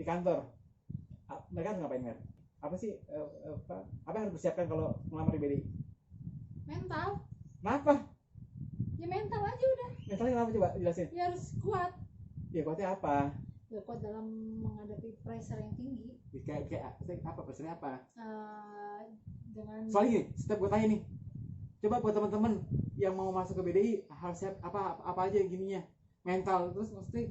kantor, mereka harus ngapain, Mer? Apa sih apa yang harus dipersiapkan kalau ngelamar di BDI? Mental. Kenapa? Ya mental aja udah. Mentalnya kenapa, coba jelasin. Ya harus kuat. Ya kuatnya apa? Ya kuat dalam menghadapi pressure yang tinggi. Kayak apa, pressure apa? Dengan Soalnya gini, setiap gue tanya nih, coba buat teman-teman yang mau masuk ke BDI harus siap apa aja gininya, mental, terus mesti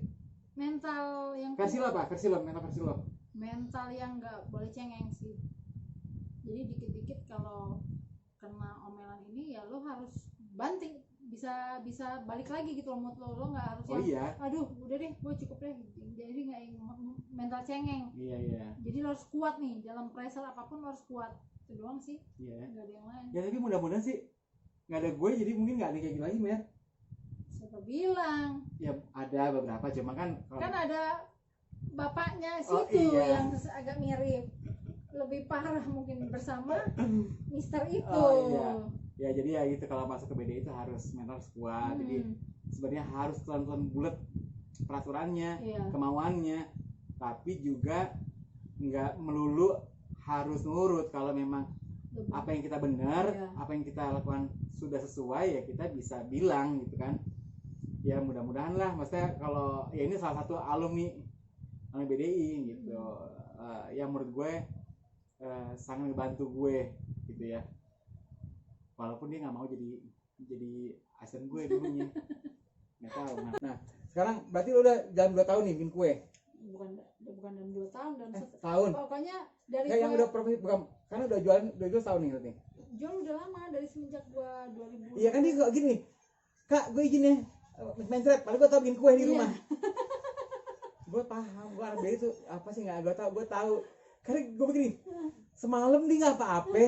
mental yang versi lo apa? Mental versi lo? Mental yang nggak boleh cengeng sih. Jadi dikit-dikit kalau kena omelan ini ya lo harus banting, bisa balik lagi gitu loh, mood lo nggak harus aduh udah deh gue cukup deh, jadi nggak mental cengeng. Iya. Jadi lo harus kuat nih dalam pressure apapun, lo harus kuat. Itu doang sih. Iya. Nggak ada yang lain. Ya tapi mudah-mudahan sih nggak ada gue, jadi mungkin nggak ada kayak gini lagi, Mer. Siapa bilang? Ya ada beberapa, cuma kan ada bapaknya Oh, situ iya. yang agak mirip, lebih parah mungkin bersama Mister itu. Oh, iya. Ya jadi ya gitu, kalau masuk ke BDI itu harus mental kuat. Jadi sebenarnya harus telan-telan bulat peraturannya, kemauannya, tapi juga nggak melulu harus nurut. Kalau memang apa yang kita benar, apa yang kita lakukan sudah sesuai, ya kita bisa bilang gitu kan. Ya mudah-mudahan lah, maksudnya kalau ya ini salah satu alumni BDI gitu, yang menurut gue sangat membantu gue gitu ya, walaupun dia nggak mau jadi asisten gue dulunya. Nggak tahu. Nah sekarang berarti lo udah dalam 2 tahun nih bikin kue? Bukan dalam 2 tahun, dalam tahun. Pokoknya dari yang udah profesi, bukan karena udah jual setahun nih berarti. Jual udah lama, dari semenjak gua 2000. Iya kan, dia kok gini, Kak gue izin ya main thread, padahal gue tau bikin kue di rumah. Gue paham, gue anak BDI itu apa sih, nggak gue tahu karena gue begini, semalam dia nggak apa-apa,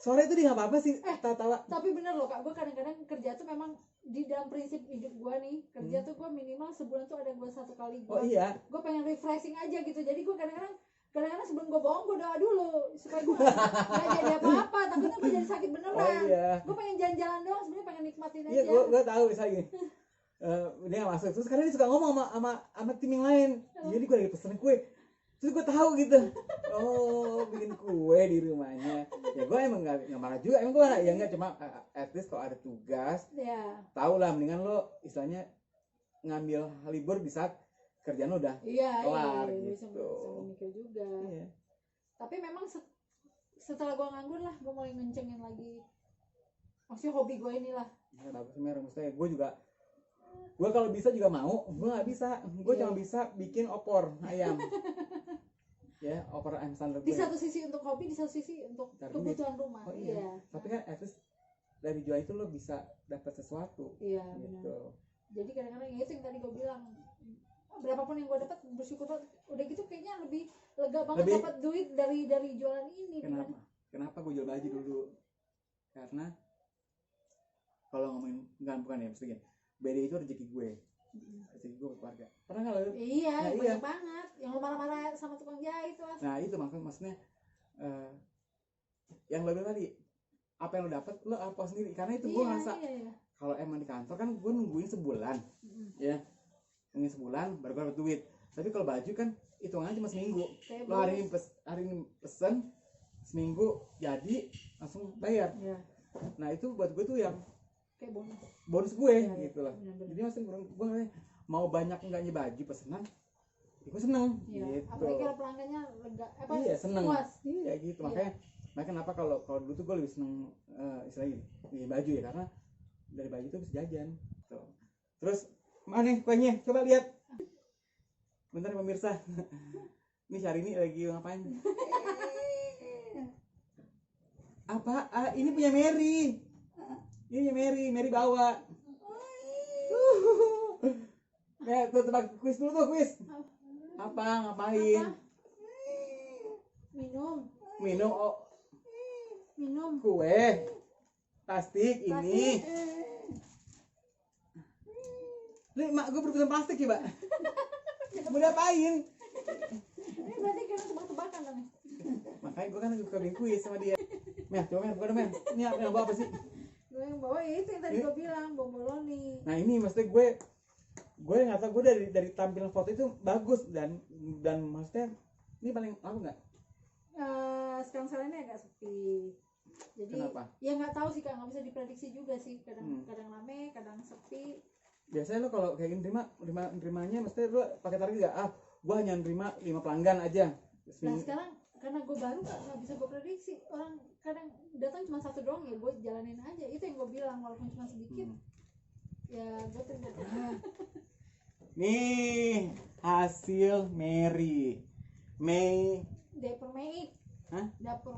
sore itu dia nggak apa-apa sih, tawa. Tapi bener loh Kak, gue kadang-kadang kerja tuh memang di dalam prinsip hidup gue nih, kerja tuh gue minimal sebulan tuh ada gue 1 kali gue pengen refreshing aja gitu. Jadi gue kadang-kadang sebelum gue bohong, gue doa dulu supaya gue nggak jadi apa-apa, tapi tuh gue jadi sakit beneran. Gue pengen jalan-jalan doang, sebenarnya pengen nikmatin aja. Iya, gue tahu misalnya dia nggak masuk, terus karena dia suka ngomong sama tim yang lain, jadi gue lagi pesen kue, terus gue tahu gitu, oh bikin kue di rumahnya. Ya gue emang nggak marah juga, emang gue marah ya nggak, cuma at least kalau ada tugas, tau lah, mendingan lo istilahnya ngambil libur di saat kerjaan lo udah kelar gitu. Bisa mikir juga. Tapi memang setelah gue nganggur lah, gue mulai ngencengin lagi, maksudnya hobi gue inilah. Bagus Mer, maksudnya gue kalau bisa juga mau, gue nggak bisa, gue cuma bisa bikin opor ayam. Ya, opor ayam standar. Di satu sisi untuk hobi, di satu sisi untuk kebutuhan rumah. Oh, iya. Tapi kan at least dari jual itu lo bisa dapat sesuatu. Iya, gitu. Benar. Jadi kadang-kadang ya itu yang tadi gue bilang, berapapun yang gue dapat bersyukur banget. Udah gitu kayaknya lebih lega banget dapat duit dari jualan ini. Kenapa gue jual baju dulu? Karena kalau ngomongin bukan ya, maksudnya BDI itu rezeki gue keluarga. Pernah nggak lo? Iya, banyak banget yang lo marah-marah sama tukang jahit tuh. Nah itu maksudnya yang lo bilang tadi, apa yang lo dapat lo apa sendiri, karena itu gue ngerasa kalau emang di kantor kan gue nungguin sebulan, nungguin sebulan baru gue dapat duit. Tapi kalau baju kan hitungannya cuma seminggu. Lo hari ini pesen, seminggu jadi langsung bayar. Nah itu buat gue tuh yang kayak bonus gue gitu lah. Jadi maksudnya gue mau banyak enggaknya baju pesenan, gue seneng gitu. Apalagi kalau pelanggannya lega, seneng. Puas. Iya gitu. Makanya kenapa kalau dulu tuh gue lebih seneng istilahnya ini baju ya, karena dari baju tuh bisa jajan. Tuh. Terus mana nih kuenya? Coba lihat. Bentar pemirsa. Ini Syahrini lagi ngapain? Apa? Ini punya Mary. Ini Mary bawa. Tuh tebak kuis dulu tuh, kuis. Apa? Ngapain? Minum. Oh. Minum. Kue. Plastik ini. Ini mak gue berpesan plastik ya, Mbak. Mau diapain? Ini berarti kena tebak-tebakan dong. Makanya gue kan suka bikin kuis sama dia. Mer, coba buka dong, Mer. Ini apa sih? Gue yang bawa itu yang tadi gue bilang, bomboloni. Nah ini maksudnya gue gue nggak tahu, gue dari tampilan foto itu bagus dan maksudnya ini paling laku nggak? Sekarang ini agak sepi. Jadi kenapa? Ya nggak tahu sih Kak, nggak bisa diprediksi juga sih. Kadang rame, kadang sepi. Biasanya lo kalau kayak gini nerimanya maksudnya lo pakai target nggak? Gue hanya nerima 5 pelanggan aja. Nah sekarang karena gue baru nggak bisa gue prediksi, orang kadang datang cuma 1 doang, ya gue jalanin aja. Itu yang gue bilang, walaupun cuma sedikit ya gue terima. Nih hasil Mei. Dapur Mei. Hah?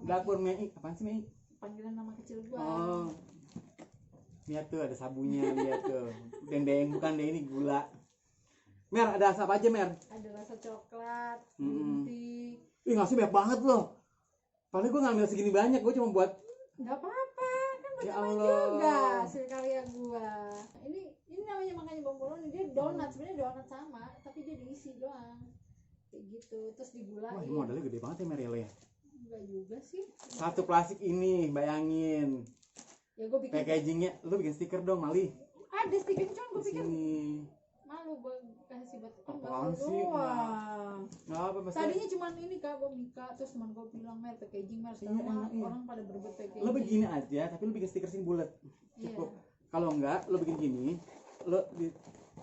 Dapur Mei. Apaan sih Mei? Panggilan nama kecil gue. Oh, lihat tuh ada sabunya, lihat tuh. Dendeng, bukan deh, ini gula. Mer, ada rasa apa aja Mer? Ada rasa coklat, putih. Ih ngasih banyak banget loh. Padahal gue ngambil segini banyak, gue cuma buat. Gak apa-apa, kan Ya banyak juga hasil karya gue. Ini namanya makanya bomboloni, dia donat, sebenarnya donat sama, tapi dia diisi doang. Kayak gitu, terus digulain. Wah, ini modalnya gede banget ya Mer ya? Enggak juga sih. Satu plastik ini, bayangin. Ya gue bikin packagingnya, lu bikin stiker dong Mali. Ada stiker, cuma gue pikir malu gue kasih buat apaan sih? Nggak apa maksudnya. Tadinya cuma ini Kak, gue Mika, terus teman gue bilang Mer packaging Mer, sekarang orang pada berebut packaging. Lo begini aja, tapi lu bikin stiker sing bulat. Cukup. Kalau enggak, lo bikin gini, lo di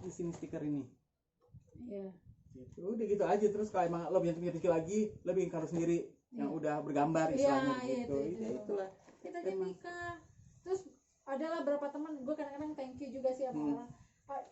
sini stiker ini. Iya. Gitu. Udah gitu aja, terus kalau emang lo punya rezeki lagi, lo bikin kartu sendiri yang udah bergambar istilahnya gitu. Itulah. Kita aja Mika. Terus adalah berapa teman, gue kadang-kadang thank you juga sih sama orang.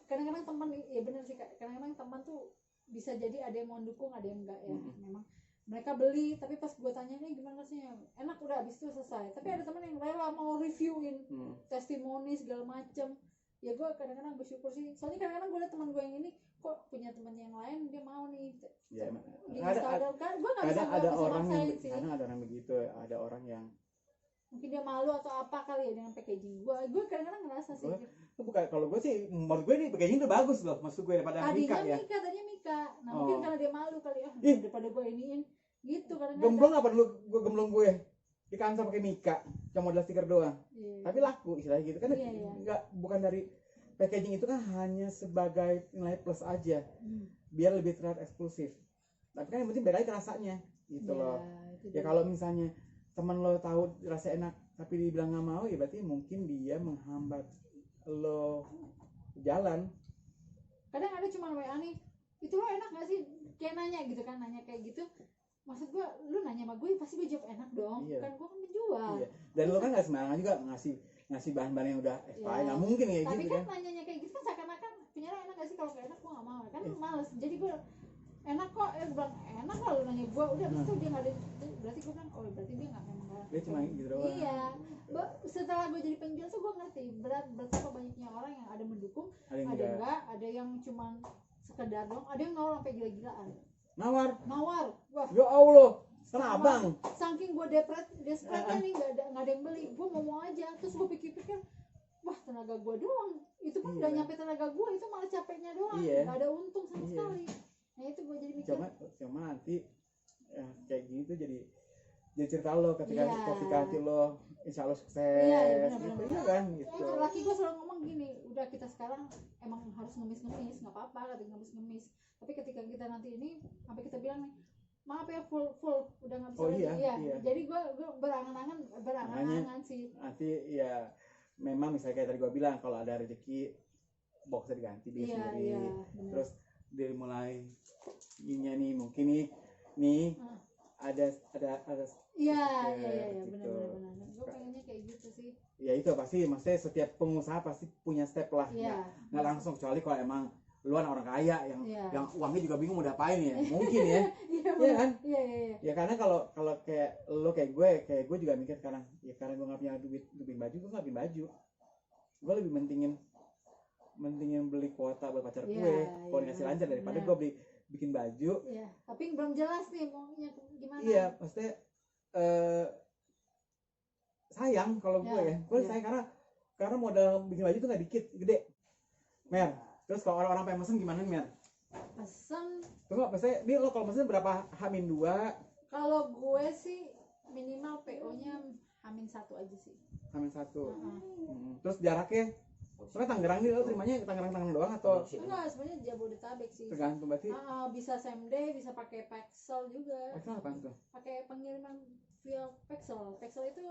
Kadang-kadang teman, ya benar sih Kak, kadang-kadang teman tuh bisa jadi ada yang mau dukung, ada yang enggak ya. Memang mereka beli, tapi pas gue tanya nih gimana sih, enak, udah habis itu selesai. Tapi ada teman yang rela mau reviewin testimoni segala macem. Ya gue kadang-kadang bersyukur sih, soalnya kadang-kadang gue liat teman gue yang ini kok punya teman yang lain, dia mau nih ya, ada orang yang kadang ada orang begitu, ada orang yang mungkin dia malu atau apa kali ya dengan packaging gue kadang-kadang ngerasa sih bukan. Kalau gue sih menurut gue ini packaging udah bagus loh, maksud gue daripada Mika ya. Tadinya Mika, nah mungkin karena dia malu kali ya, daripada gue iniin gitu kadang-kadang. Gemblong apa dulu gue gemblong gue di kantor pakai Mika cuma modal stiker doang, tapi laku istilahnya gitu kan. Enggak, bukan dari packaging itu kan hanya sebagai nilai plus aja biar lebih terlihat eksklusif, tapi kan yang penting beda rasanya gitu loh. Ya kalau misalnya teman lo tahu rasa enak tapi dibilang nggak mau, ya berarti mungkin dia menghambat lo jalan. Kadang ada cuma WA nih, itu lo enak nggak sih, kayak nanya gitu kan, nanya kayak gitu. Maksud gue, lu nanya sama gue pasti gue jawab enak dong, kan gue kan menjual. Dan lo kan nggak sembarangan juga ngasih bahan-bahan yang udah expired, nggak mungkin ya gitu kan. Tapi kan nanyanya kayak gitu kan seakan-akan penyerah enak nggak sih, kalau nggak enak gue nggak mau, kan males. Jadi gue enak kok, gue bilang enak lah, lu nanya gue, udah itu dia nggak ada, berarti gue bilang berarti dia nggak memang dia cuma gitu doang. Iya, setelah gue jadi penjual tuh gue ngerti betapa banyaknya orang yang ada mendukung, ada enggak, ada yang cuma sekedar dong, ada yang nawar sampai gila-gilaan. Nawar, wah. Ya Allah, karena abang. Saking gue desperate nih, nggak ada yang beli, gue mau aja, terus gue pikir-pikir, wah tenaga gue doang, itu pun nggak nyampe tenaga gue, itu malah capeknya doang, nggak ada untung sama sekali. Nah itu gue jadi mikir. Cuma nanti kayak gitu jadi cerita lo ketika hati lo insya Allah sukses. Iya kan gitu. Laki gue selalu ngomong gini, udah kita sekarang emang harus ngemis nggak apa-apa, katanya ngemis, tapi ketika kita nanti ini sampai kita bilang nih maaf ya full udah nggak bisa lagi. Iya. Jadi gue berangan-angan sih. Nanti ya memang misalnya kayak tadi gue bilang, kalau ada rezeki boxnya diganti bikin sendiri. Terus dari mulai ininya nih mungkin nih ada iya benar. Gue pengennya kayak gitu sih. Ya itu pasti, maksudnya setiap pengusaha pasti punya step lah. Nggak langsung, kecuali kalau emang lu orang kaya yang uangnya juga bingung mau diapain ya, mungkin ya. Iya kan? Iya. Ya karena kalau kayak lu kayak gue juga mikir sekarang, ya karena gue nggak punya duit beli baju, gue nggak beli baju. Gue lebih mentingin beli kuota buat pacar gue, kalau dikasih lancar daripada gue bikin baju. Iya, tapi belum jelas nih maunya gimana. Iya, maksudnya sayang kalau gue sayang karena modal bikin baju tuh nggak dikit, gede. Mer, terus kalau orang-orang pengen mesen gimana nih Mer? Pesen. Tunggu, maksudnya dia lo kalau mesen berapa H-2? Kalau gue sih minimal PO-nya H-1 aja sih. H-1. Terus jaraknya Soalnya Tangerang nih lo terimanya Tangerang doang atau? Enggak, sebenarnya Jabodetabek sih. Tergantung berarti. Bisa same day, bisa pakai Paxel juga. Paxel apa tuh? Pakai pengiriman via Paxel. Paxel itu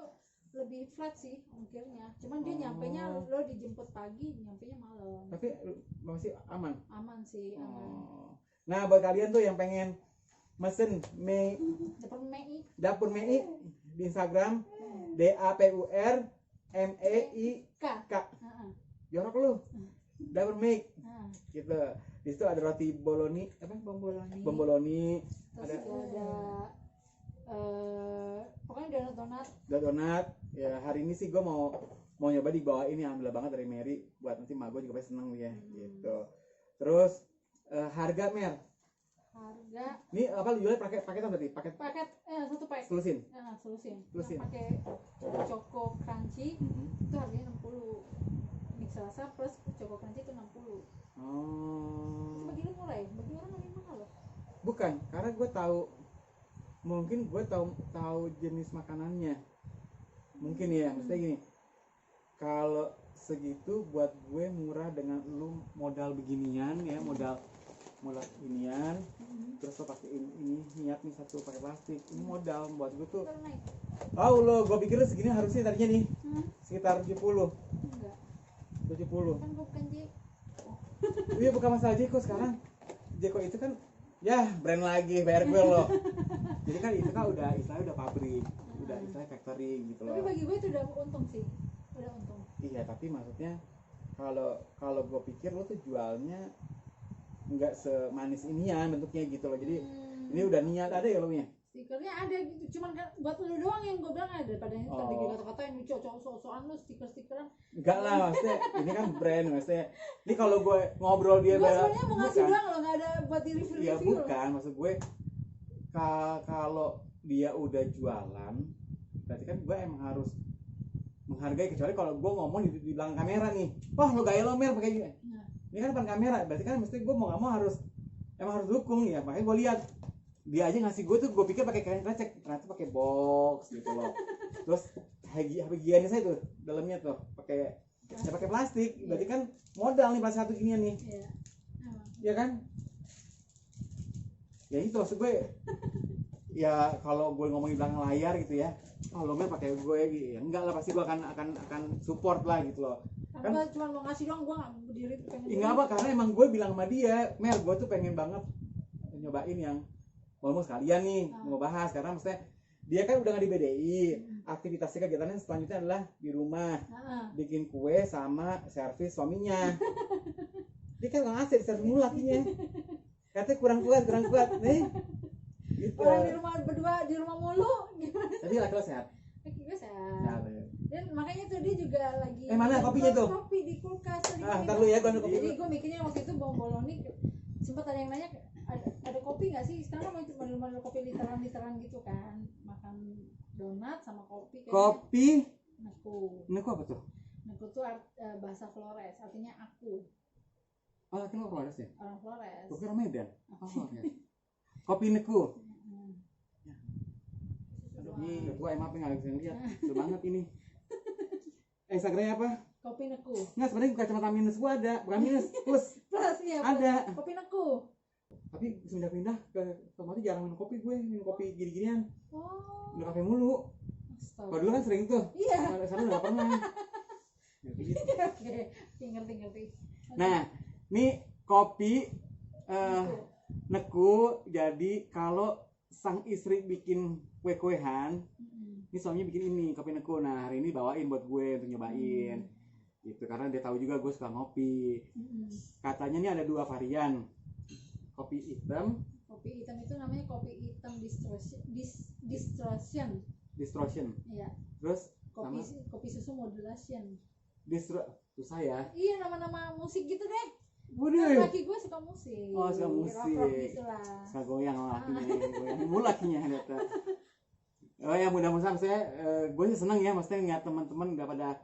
lebih flat sih ongkirnya. Cuman dia nyampenya lo dijemput pagi, nyampenya malam. Tapi masih aman. Aman sih, aman. Nah, buat kalian tuh yang pengen mesen Dapur Mei di Instagram DAPURMEIK. Jorok lu. Dapur Mei. Gitu. Di situ ada roti boloni, apa? Bomboloni. Terus ada pokoknya donat. Ya, hari ini sih gue mau nyoba dibawain ya, alhamdulillah banget dari Mary buat nanti mak gue juga pasti seneng ya gitu. Terus harga Mer. Ini apa lu jualnya paketan tadi? Paket satu paket. Selusin. Pakai Choco Crunchy itu harganya 60. Mix rasa plus Choco Crunchy itu 60. Oh. Bagi lu murah ya? Bagi orang lebih mahal loh. Bukan, karena gue tahu jenis makanannya. Mungkin ya, maksudnya gini. Kalau segitu buat gue murah dengan lu modal beginian ya, modal inian, terus lo pakai ini niat nih satu pakai plastik, ini modal buat gue tuh. Lo gue pikir segini harusnya tadinya nih sekitar 70. Enggak. 70. Kan bukan Jeko. Iya bukan masalah Jeko sekarang. Jeko itu kan ya brand lagi bayar gue loh. Jadi kan itu kan istilahnya udah pabrik, udah istilahnya factory gitu loh. Tapi bagi gue itu udah untung sih, udah untung. Iya tapi maksudnya kalau gue pikir lo tuh jualnya nggak semanis ini ya bentuknya gitu loh, jadi ini udah niat ada ya lo nya stikernya ada gitu, cuman kan buat lu doang yang gue bilang ada pada ini tadi kata-kata yang cocok so-soan lu stikeran enggak lah maksudnya ini kan brand maksudnya ini kalau gue ngobrol dia gue sebenarnya mau ngasih doang loh, nggak ada buat di review ya bukan maksud gue kalau dia udah jualan berarti kan gue emang harus menghargai, kecuali kalau gue ngomong di belakang kamera nih, wah lo gaya lo Mer pakai gini. Ini kan depan kamera, berarti kan mesti gue mau nggak mau harus dukung ya, makanya gue lihat dia aja ngasih gue tuh, gue pikir pakai kain krecek, ternyata pakai box gitu loh. Terus higienis saya tuh dalamnya tuh pakai plastik, berarti kan modal nih pas satu ginian nih, ya kan? Ya itu maksud gue, ya kalau gue ngomongin belakang layar gitu ya, lo Mer pakai gue, ya enggak lah pasti gue akan support lah gitu loh. Kan gue cuma mau ngasih doang, gue nggak berdiri pengen. Enggak apa, karena emang gue bilang sama dia, Mer gue tuh pengen banget nyobain yang mau sekalian nih mau bahas, karena maksudnya dia kan udah nggak di BDI, aktivitasnya kegiatannya selanjutnya adalah di rumah bikin kue sama servis suaminya. Dia kan nggak ngasih servis mulu lakinya, katanya kurang kuat nih gitu. Orang di rumah berdua di rumah mulu gimana? Tapi laki lo sehat? Laki gue sehat. Dan makanya tuh dia juga lagi mana kopinya tuh? Kopi di kulkas. Ntar lu ya gue kopi. Jadi gue mikirnya waktu itu bomboloni sempat ada yang nanya ada kopi nggak sih? Sekarang model kopi literan gitu kan, makan donat sama kopi. Kopi? Neku apa tuh? Neku tuh bahasa Flores, artinya aku. Oh, laki lo Flores ya? Orang Flores. Gue kira Medan. Oh, ya. Kopi Neku. Ini gue emang nggak bisa lihat, seru banget ini. Instagramnya apa? Kopi Neku. Nggak, sebenarnya kacamata minus gue ada, bukan minus, plus ya. Ada. Kopi Neku. Tapi semenjak pindah ke tempat jarang minum kopi, gue minum kopi gini-ginian. Oh. Udah kafe mulu. Kalau dulu kan sering tuh. Iya. Sekarang nggak pernah. Oke, ngerti. Nah, ini kopi Neku. Jadi kalau sang istri bikin kue-kuehan, ini suaminya bikin ini kopi Neku. Nah hari ini bawain buat gue untuk nyobain, gitu karena dia tahu juga gue suka ngopi. Katanya ini ada 2 varian, kopi hitam. Kopi hitam itu namanya kopi hitam distortion. Iya. Terus kopi susu modulation. Susah ya? Iya, nama-nama musik gitu deh. Waduh. Laki gue suka musik. Oh, suka musik. Gitu suka goyang lakinya, goyang mulu lakinya ternyata. Oh ya, mudah-mudahan gue sih senang ya, maksudnya ngeliat teman-teman udah pada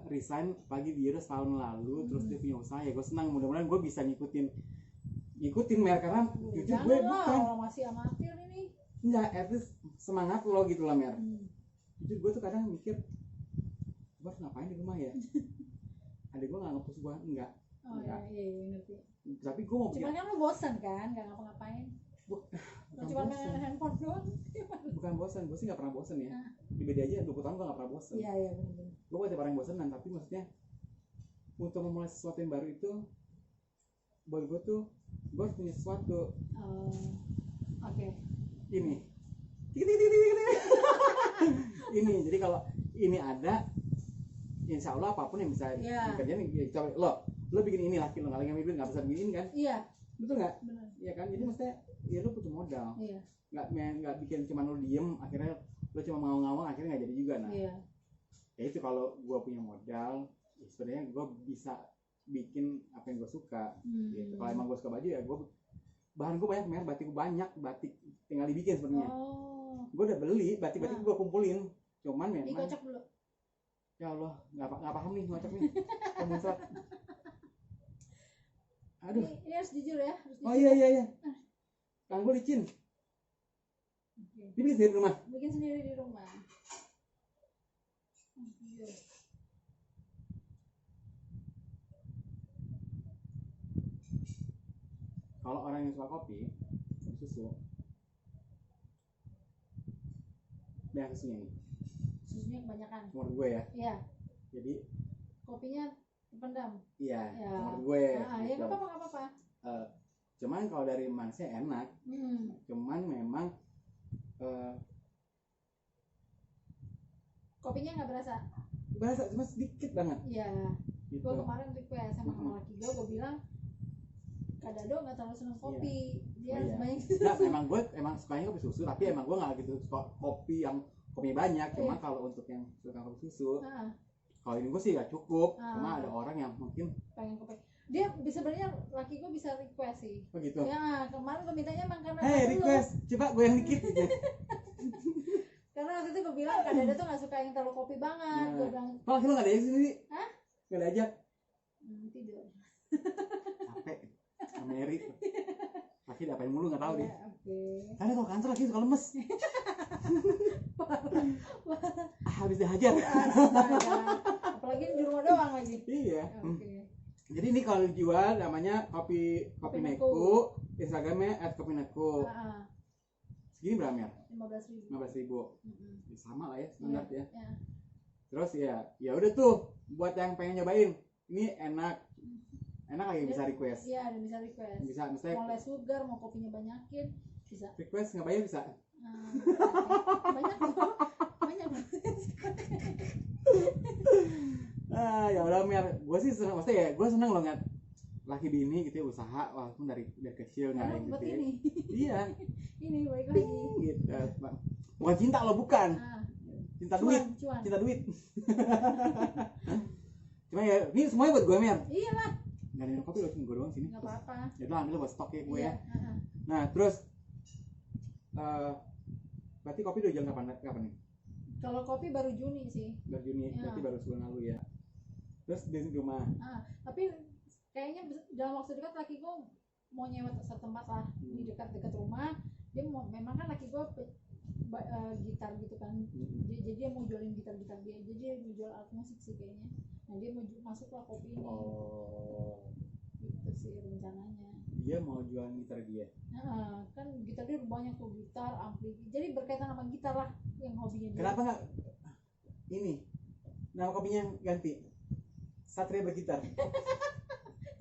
resign pagi dia udah setahun lalu, terus dia punya usaha ya, gue senang. Mudah-mudahan gue bisa ngikutin Mer, karena jujur gue bukan kalau masih amatir ini. Enggak, at least semangat lo gitu lah Mer. Jujur gue tuh kadang mikir gue harus ngapain di rumah ya. adik gue nggak nge-push gue, enggak. Iya ngerti. Tapi gue mau cuman kan lu bosan kan nggak ngapa-ngapain. Cuma main handphone doang. Bukan bosan, gue sih nggak pernah bosan ya. Di beda aja 20 tahun gue nggak pernah bosan. Iya benar. Gue bukan orang yang bosanan, tapi maksudnya untuk memulai sesuatu yang baru itu buat gue tuh gue harus punya sesuatu. Oke. Ini ini jadi kalau ini ada, insya Allah apapun yang bisa dikerjain. Coba lo bikin ini laki lo nggak lagi ngambil nggak bisa bikin kan? Iya. Betul nggak? Benar. Iya kan, jadi maksudnya ya lo butuh modal. Iya. Nggak bikin cuma lo diem akhirnya lo cuma ngawang-ngawang akhirnya nggak jadi juga. Nah ya itu kalau gue punya modal ya sebenarnya gue bisa bikin apa yang gue suka. Gitu. Kalau emang gue suka baju ya gue bahan gue banyak, batik gue banyak, batik tinggal dibikin sebenarnya. Gue udah beli batik-batik gue kumpulin, cuman memang dikocok dulu. Ya Allah, nggak paham nih ngocok nih. Muncrat. Aduh. Ini harus jujur ya. Oh iya. Kang gue licin. Bikin sendiri di rumah. Bikin sendiri di rumah. Kalau orang yang suka kopi, susu, banyak susunya nih. Susunya kebanyakan. Menurut gue ya. Iya. Jadi kopinya pendam. Iya. Menurut gue. Ya nggak apa-apa. Cuman kalau dari manisnya enak. Cuman memang kopinya nggak berasa. Berasa cuma sedikit banget. Iya. Gitu. Gue kemarin request sama laki gue bilang Kak Dado nggak terlalu seneng kopi. Dia banyak. Nah, emang sukanya kopi susu, tapi emang gue nggak gitu suka kopi yang kopinya banyak. Cuma kalau untuk yang suka kopi susu, kalau ini gue sih nggak cukup. Cuma ada orang yang mungkin pengen kopi. Dia sebenarnya laki gue bisa request sih. Oh gitu. Ya kemarin gue mintanya emang karena. Request, coba gue yang dikit. Karena waktu itu gue bilang Kak Dado tuh nggak suka yang terlalu kopi banget. Gue bilang. Kalau lo nggak ada yang sini? Hah? Nggak ada aja. Tidur. Capek. Mary. Laki diapain mulu nggak tahu deh. Karena kalau kantor lagi suka lemes. Habis dihajar. Apalagi di rumah doang lagi. Iya. Jadi ini kalau dijual namanya kopi Neku, Instagramnya @kopineku. Segini berapa ya? 15.000. Sama lah ya standar ya. Terus ya udah tuh buat yang pengen nyobain. Ini enak lagi bisa request. Iya, ada bisa request. Bisa misalnya mau less sugar, mau kopinya banyakin, bisa. Request nggak bayar bisa. Banyak loh. Banyak. Ya udah Mer, gue sih seneng, maksudnya ya gue seneng loh ngeliat laki bini gitu ya, usaha walaupun dari kecil nggak gitu ya. Iya. Ini baik lagi. Gitu. Bukan cinta lo, bukan. Cinta duit. Cinta duit. Cuma ya ini semuanya buat gue Mer. Iya lah. Nggak ada minum kopi loh, cuma gue doang sini. Nggak apa-apa. Ya udah ambil buat stok ya gue ya. Nah terus berarti kopi udah jalan kapan nih? Kalau kopi baru Juni sih. Baru Juni, berarti baru sebulan lalu ya. Terus di rumah. Tapi kayaknya dalam waktu dekat laki gue mau nyewa satu tempat lah di dekat rumah. Dia mau, memang kan laki gue gitar gitu kan. Jadi dia mau jualin gitar dia. Jadi dia mau jual alat musik sih kayaknya. Nah dia mau masuk lah kopi ini. Gitu sih rencananya. Dia mau jual gitar dia. Kan gitar dia banyak tuh, gitar, ampli. Jadi berkaitan sama gitar lah yang hobinya dia. Kenapa nggak ini nama kopinya ganti Satria bergitar?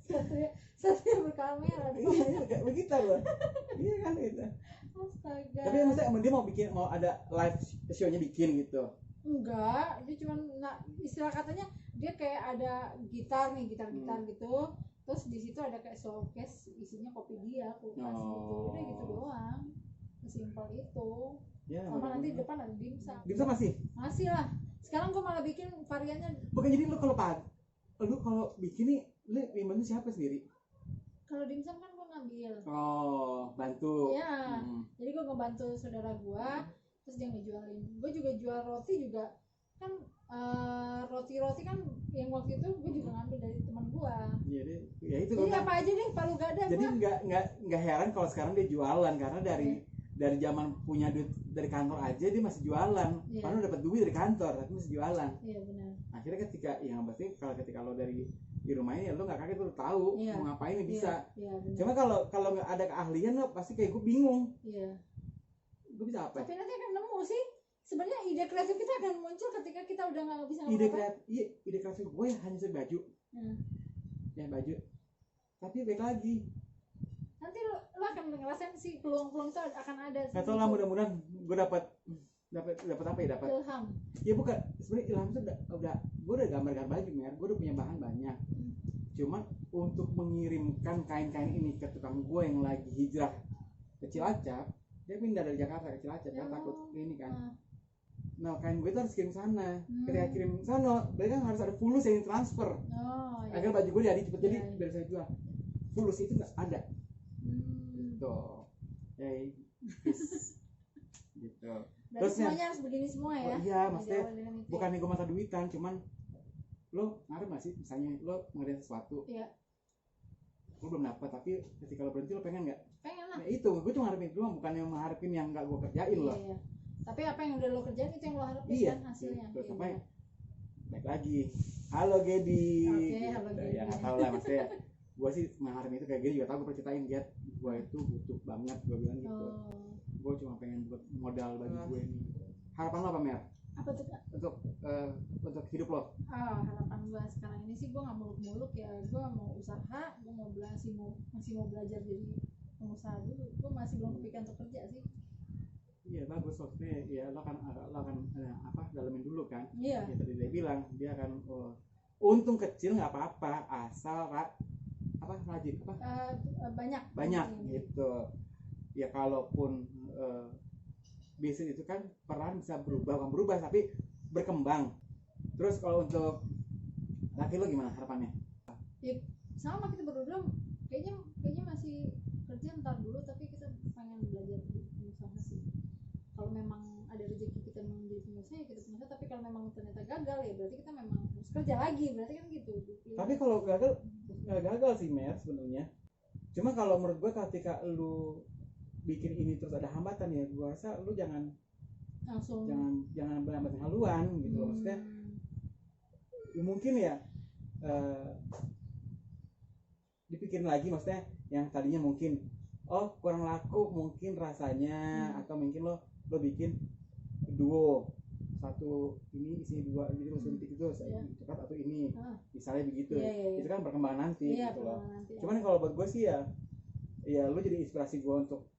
Satria berkamera. Iya bergitar loh. Iya kan itu. Astaga. Tapi maksudnya dia mau ada live show-nya bikin gitu. Enggak, dia cuma istilah katanya dia kayak ada gitar gitu. Terus di situ ada kayak showcase isinya kopi dia, kulkas gitu. Udah gitu doang. Sesimpel itu. Ya, sama nanti di depan ada dimsum. Dimsum masih? Masih lah. Sekarang gue malah bikin variannya. Bukan, jadi lu kalau bikin nih, lu yang bantu siapa sendiri? Kalau dimsum kan gue ngambil. Bantu. Iya. Jadi gue ngebantu saudara gue, terus dia ngejualin. Gue juga jual roti juga. Kan roti kan yang waktu itu gue juga ngambil dari teman gue. Ya itu. Jadi apa aja deh, palu gada. Jadi nggak heran kalau sekarang dia jualan karena dari dari zaman punya duit dari kantor aja dia masih jualan. Padahal dapat duit dari kantor tapi masih jualan. Iya benar. Akhirnya ketika yang pasti ketika lo dari di rumahnya ya lo nggak kaget, lo tahu mau ngapain nih bisa. Cuma kalau nggak ada keahlian lo pasti kayak gue bingung. Gue bisa apa? Tapi nanti akan nemu sih. Sebenarnya ide kreatif kita akan muncul ketika kita udah nggak bisa ngapa-ngapain. Ide kreatif gue hanya baju. Ya baju. Tapi baik lagi. Nanti lo akan ngerasain sih peluang-peluang itu akan ada. Nggak tahu lah, mudah-mudahan gue dapat apa ya, dapat ilham. Ya bukan, sebenarnya ilham itu udah gue udah gambar baju Mer, gue udah punya bahan banyak. Cuma untuk mengirimkan kain-kain ini ke tukang gue yang lagi hijrah ke Cilacap, dia pindah dari Jakarta ke Cilacap kan takut ini kan. Nah kain gue itu harus kirim sana. Ketika kirim sana, berarti kan harus ada fulus yang transfer. Agar baju gue jadi cepet jadi biar saya jual. Fulus itu nggak ada. Gitu. Gitu. Terus semuanya harus begini semua ya. Oh iya, maksudnya bukannya gue mata duitan, cuman lo ngarep gak sih misalnya lo ngerjain sesuatu. Lo belum dapat, tapi ketika lo berhenti lo pengen nggak? Pengen lah. Nah, itu gue tuh ngarepin itu, bukannya mengharapin yang nggak gue kerjain loh. Iya. Tapi apa yang udah lo kerjain itu yang lo harapin kan hasilnya. Terus sampai baik lagi. Halo Gedi. Halo Gedi. Ya nggak tahu lah maksudnya. Gue sih mengharapin itu kayak Gedi juga tahu, gue perceritain dia. Gue itu butuh banget, gue bilang gitu. Gue cuma pengen buat modal bagi gue ini. Harapan lo apa Mer? Apa tuh Kak? Untuk hidup lo? Harapan gue sekarang ini sih gue nggak muluk-muluk ya. Gue mau usaha, gue masih mau belajar jadi pengusaha dulu. Gue masih belum kepikiran untuk kerja sih. Iya bagus, maksudnya ya lo akan dalemin dulu kan. Iya. Ya tadi dia bilang dia akan untung kecil nggak apa-apa asal rajin banyak gitu. Ya kalaupun bisnis itu kan peran bisa berubah tapi berkembang. Terus kalau untuk laki lo gimana harapannya? Ya sama, kita berdua kayaknya masih kerja ntar dulu, tapi kita pengen belajar pengusaha sih. Kalau memang ada rezeki kita menjadi pengusaha ya kita pengusaha, tapi kalau memang ternyata gagal ya berarti kita memang harus kerja lagi, berarti kan gitu. Tapi kalau gagal sih Mer sebenarnya. Cuma kalau menurut gue ketika lu bikin ini terus ada hambatan ya, gue rasa lu jangan berhambat haluan gitu loh. Maksudnya mungkin ya dipikirin lagi, maksudnya yang tadinya mungkin kurang laku mungkin rasanya, atau mungkin lo bikin duo, satu ini isinya dua, jadi lo suntik itu cepat atau ini misalnya begitu. Itu kan berkembang nanti gitu loh. Cuman kalau buat gue sih ya lo jadi inspirasi gue untuk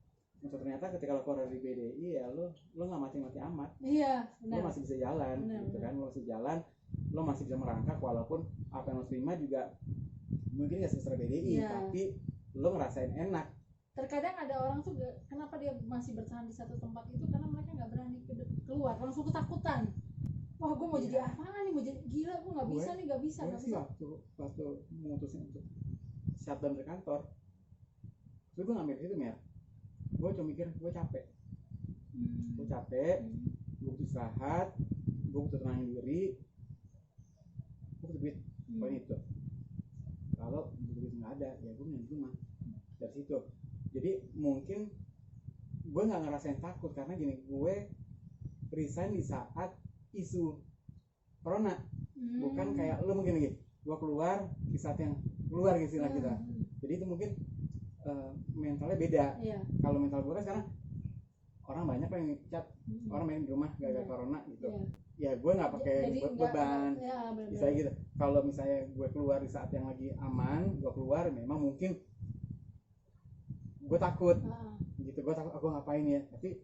ternyata ketika lo keluar dari BDI ya lo nggak mati-mati amat. Iya benar. Lo masih bisa jalan gitu kan, lo masih jalan, lo masih bisa merangkak walaupun apa yang lo terima juga mungkin nggak sebesar BDI, tapi lo ngerasain enak. Terkadang ada orang tuh kenapa dia masih bertahan di satu tempat itu karena mereka nggak berani keluar, langsung ketakutan. Wah gue mau jadi apa nih, mau jadi gila, gue nggak bisa nih, nggak bisa. Waktu memutusin untuk shutdown dari kantor, terus gue ngambil itu Mer, gue cuma mikir gue capek, gue butuh istirahat, gue butuh tenangin diri, gue butuh duit, pokoknya itu. Kalau duit nggak ada ya gue di rumah. Dari situ jadi mungkin gue nggak ngerasain takut karena gini, gue resign di saat isu corona, bukan kayak lo mungkin lagi gue keluar di saat yang keluar gitu kita. Jadi itu mungkin mentalnya beda. Kalau mental gue kan sekarang orang banyak yang cat orang main di rumah gara-gara corona gitu. Ya gue nggak pakai beban misalnya gitu. Kalau misalnya gue keluar di saat yang lagi aman, gue keluar memang mungkin gue takut gitu, gue takut aku ngapain ya, tapi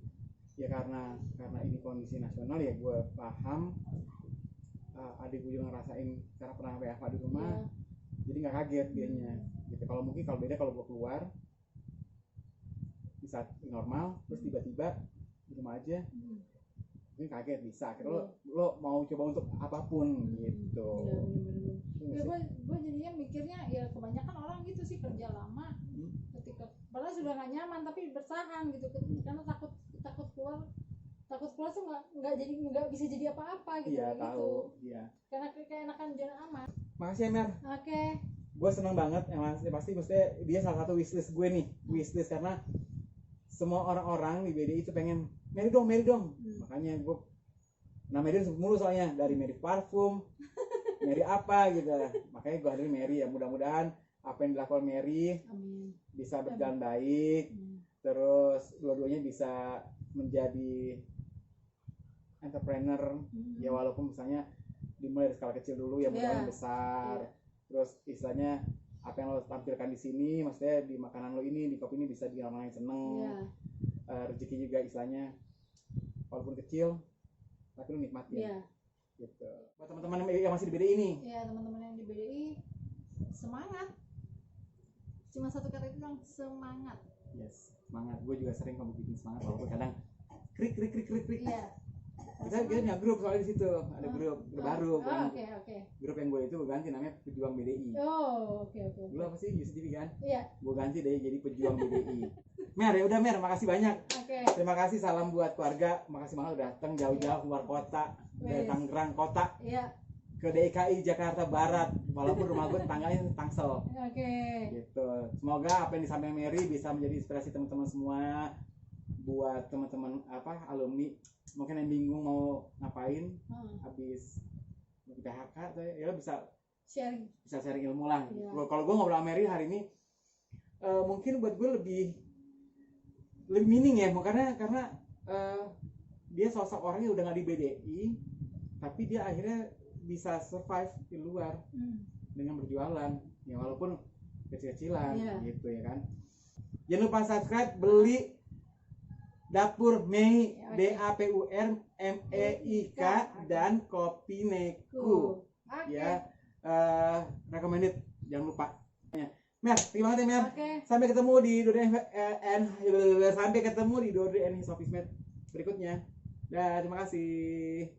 ya karena ini kondisi nasional ya gue paham. Adik gue juga ngerasain karena pernah WFH di rumah, jadi nggak kaget dianya gitu. Kalau beda kalau gue keluar di saat normal terus tiba-tiba di rumah aja mungkin kaget, bisa akhirnya lo mau coba untuk apapun gitu. Gue jadinya mikirnya ya kebanyakan orang gitu sih, kerja lama ketika padahal sudah nggak nyaman tapi bertahan gitu karena takut keluar tuh nggak bisa jadi apa-apa gitu. Iya tahu. Iya. Karena keenakan jalan aman. Makasih ya Mer. Oke. Gue seneng banget, pasti maksudnya dia salah satu wishlist gue nih, wishlist karena semua orang-orang di BDI itu pengen Mary dong. Makanya gue namanya dia mulu soalnya, dari Mary parfum, Mary apa gitu. Makanya gue hadir Mary ya, mudah-mudahan apa yang dilakukan Mary bisa berjalan baik. Terus dua-duanya bisa menjadi entrepreneur ya, walaupun misalnya dimulai dari skala kecil dulu ya, mudah-mudahan besar. Terus istilahnya apa yang lo tampilkan di sini, maksudnya di makanan lo ini, di kopi ini bisa bikin orang lain seneng. Rezeki juga istilahnya walaupun kecil tapi lo nikmatin. Gitu. Buat teman-teman yang masih di BDI ini. Ya, teman-teman yang di BDI semangat. Cuma satu kata itu bilang semangat. Yes, semangat. Gue juga sering kamu bikin semangat walaupun kadang krik. Iya. Kita punya grup soalnya di situ, ada grup baru kan. Grup yang gue itu gue ganti namanya Pejuang BDI. Dulu apa sih UCTV kan? Iya. Gue ganti deh jadi Pejuang BDI. Mer, ya udah Mer, makasih banyak. Terima kasih, salam buat keluarga. Makasih banget udah datang jauh-jauh keluar kota, dari Tangerang kota. Ke DKI Jakarta Barat, walaupun rumah gue tetangganya Tangsel. Gitu. Semoga apa yang disampaikan Mary bisa menjadi inspirasi teman-teman semua, buat teman-teman alumni mungkin yang bingung mau ngapain habis di PHK tuh ya bisa sharing ilmu lah. Kalau gue ngobrol sama Mary hari ini mungkin buat gue lebih meaning ya, karena dia sosok orangnya udah nggak di BDI tapi dia akhirnya bisa survive di luar dengan berjualan ya, walaupun kecil-kecilan gitu ya kan. Jangan lupa subscribe, beli Dapur Mei, DAPUR MEIK dan Kopi Neku. Ya, recommended, jangan lupa. Mer, terima kasih Mer. Sampai ketemu di Dodi and His Office Mate berikutnya. Terima kasih.